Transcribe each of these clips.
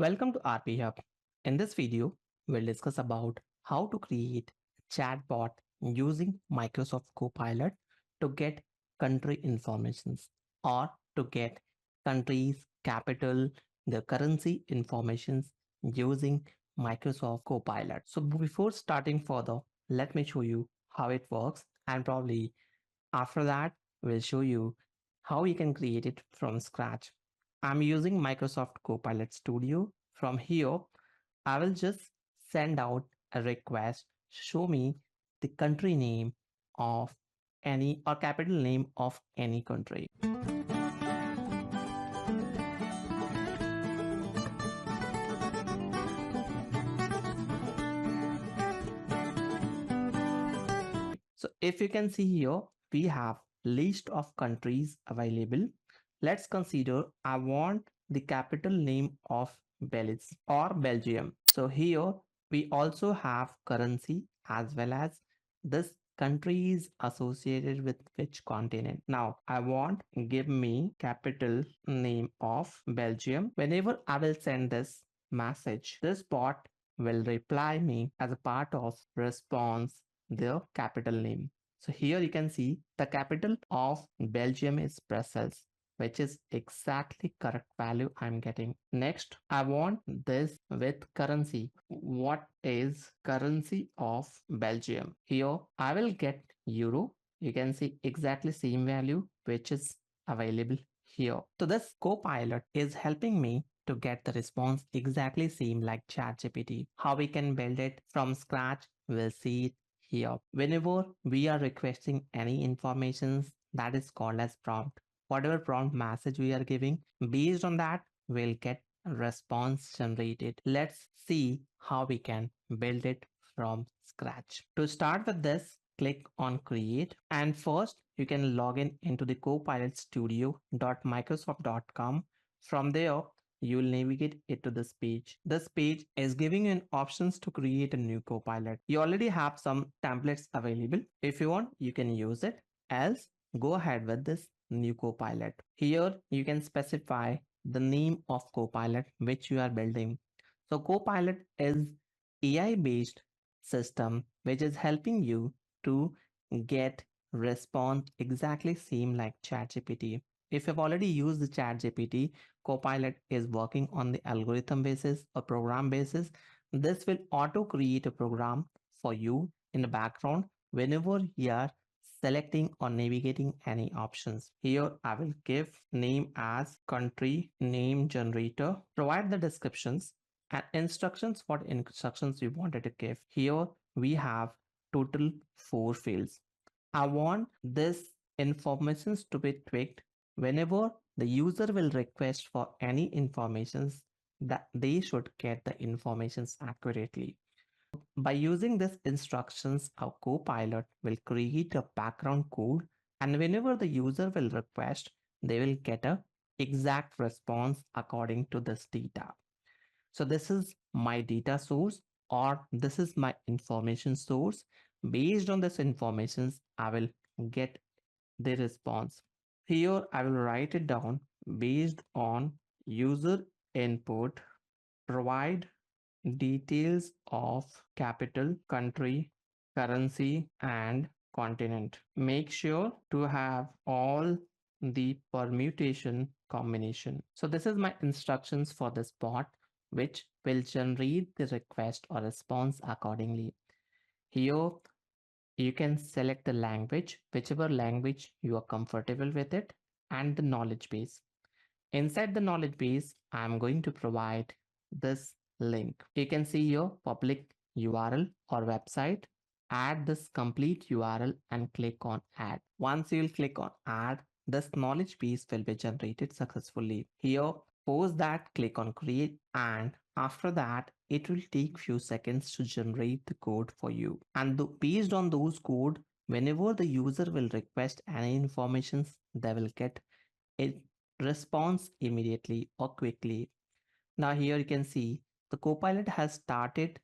Welcome to RP Hub. In this video, we'll discuss about how to create a chatbot using Microsoft Copilot to get country informations or to get countries, capital, the currency informations using Microsoft Copilot. So before starting further, let me show you how it works, and probably after that, we'll show you how you can create it from scratch. I'm using Microsoft Copilot Studio. From here, I will just send out a request, show me the country name of any or capital name of any country. So if you can see here, we have list of countries available. Let's consider I want the capital name of Belize or Belgium. So here we also have currency as well as this country is associated with which continent. Now I want give me capital name of Belgium. Whenever I will send this message, this bot will reply me as a part of response their capital name. So here you can see the capital of Belgium is Brussels, which is exactly correct value I'm getting. Next, I want this with currency. What is currency of Belgium? Here I will get euro. You can see exactly same value which is available here. So this Copilot is helping me to get the response exactly same like ChatGPT. How we can build it from scratch, we'll see it here. Whenever we are requesting any informations, that is called as prompt. Whatever prompt message we are giving, based on that, we'll get a response generated. Let's see how we can build it from scratch. To start with this, click on create, and first you can log in into the copilotstudio.microsoft.com. From there, you'll navigate it to this page. This page is giving you an options to create a new Copilot. You already have some templates available. If you want, you can use it. Else, go ahead with this new Copilot. Here, you can specify the name of Copilot which you are building. So Copilot is AI-based system which is helping you to get response exactly same like ChatGPT. If you've already used the ChatGPT, Copilot is working on the algorithm basis or program basis. This will auto create a program for you in the background whenever you are selecting or navigating any options. Here I will give name as country name generator, provide the descriptions and instructions. What instructions you wanted to give. Here we have total 4 fields. I want this informations to be tweaked whenever the user will request for any informations, that they should get the informations accurately. By using these instructions, our Copilot will create a background code, and whenever the user will request, they will get a exact response according to this data. So this is my data source, or this is my information source. Based on this information, I will get the response. Here I will write it down based on user input, provide details of capital, country, currency, and continent. Make sure to have all the permutation combination. So this is my instructions for this bot, which will generate the request or response accordingly. Here you can select the language, whichever language you are comfortable with it, and the knowledge base. Inside the knowledge base, I'm going to provide this link. You can see your public URL or website. Add this complete URL and click on add. Once you'll click on add, this knowledge base will be generated successfully. Here, post that, click on create, and after that, it will take few seconds to generate the code for you. And based on those code, whenever the user will request any informations, they will get a response immediately or quickly. Now here you can see the Copilot has started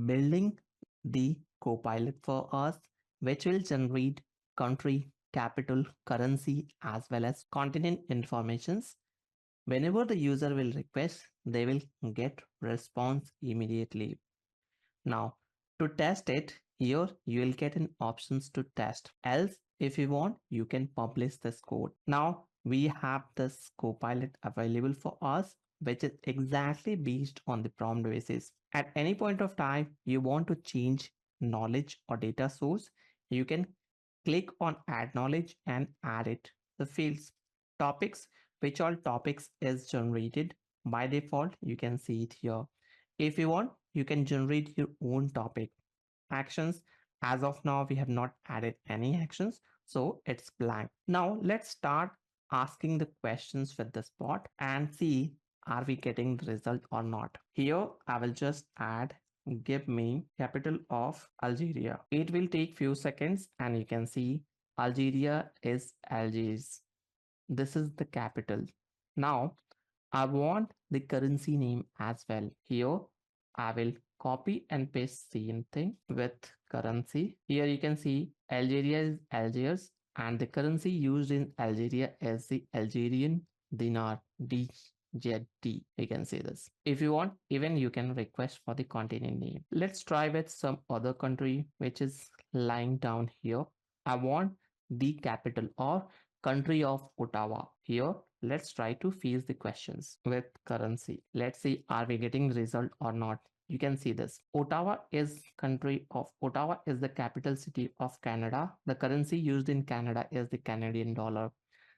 building the Copilot for us, which will generate country, capital, currency, as well as continent informations Whenever the user will request, they will get response immediately. Now, to test it, here you will get an options to test. Else, if you want, you can publish this code. Now, we have this Copilot available for us, which is exactly based on the prompt basis. At any point of time, you want to change knowledge or data source, you can click on add knowledge and add it. The fields, topics, which all topics is generated by default, you can see it here. If you want, you can generate your own topic. Actions, as of now, we have not added any actions, so it's blank. Now let's start asking the questions with the spot and see are we getting the result or not. Here, I will just add give me capital of Algeria. It will take few seconds and you can see Algeria is Algiers. This is the capital. Now I want the currency name as well. Here, I will copy and paste same thing with currency. Here you can see Algeria is Algiers and the currency used in Algeria is the Algerian dinar, DZD. You can say this. If you want, even you can request for the continent name. Let's try with some other country which is lying down here. I want the capital or country of Ottawa. Here, let's try to fuse the questions with currency. Let's see, are we getting result or not? You can see this. Ottawa is the capital city of Canada. The currency used in Canada is the Canadian dollar.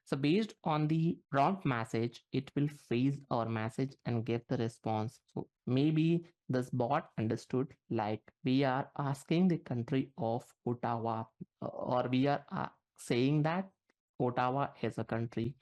So based on the prompt message, it will freeze our message and give the response. So maybe this bot understood like we are asking the country of Ottawa or we are saying that Ottawa is a country,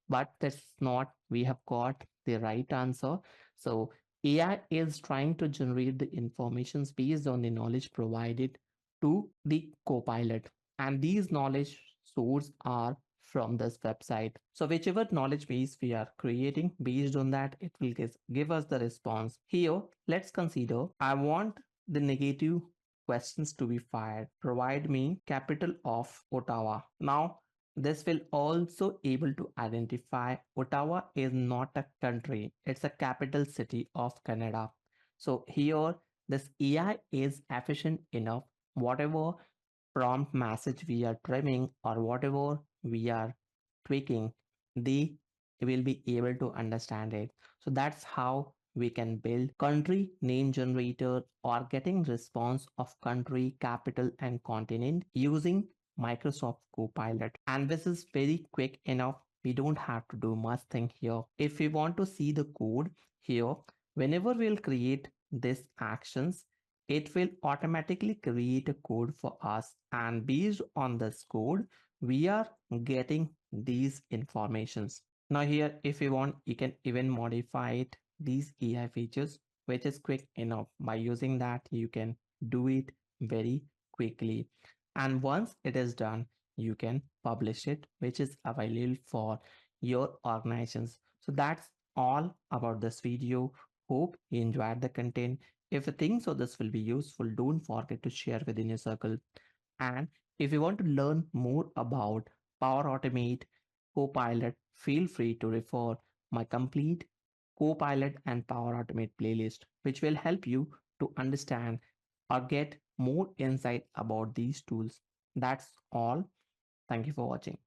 but that's not, we have got the right answer. So AI is trying to generate the informations based on the knowledge provided to the Copilot. And these knowledge source are from this website. So whichever knowledge base we are creating, based on that, it will give us the response. Here, let's consider, I want the negative questions to be fired. Provide me capital of Ottawa. Now, this will also able to identify Ottawa is not a country, it's a capital city of Canada. So here this AI is efficient enough. Whatever prompt message we are trimming or whatever we are tweaking, they will be able to understand it. So that's how we can build country name generator or getting response of country, capital and continent using Microsoft Copilot. And this is very quick enough. We don't have to do much thing here. If we want to see the code here, whenever we'll create these actions, it will automatically create a code for us. And based on this code, we are getting these informations. Now here, if you want, you can even modify it, these AI features, which is quick enough. By using that, you can do it very quickly. And once it is done, you can publish it, which is available for your organizations. So that's all about this video. Hope you enjoyed the content. If you think so this will be useful, don't forget to share within your circle. And if you want to learn more about Power Automate, Copilot, feel free to refer my complete Copilot and Power Automate playlist, which will help you to understand or get more insight about these tools. That's all. Thank you for watching.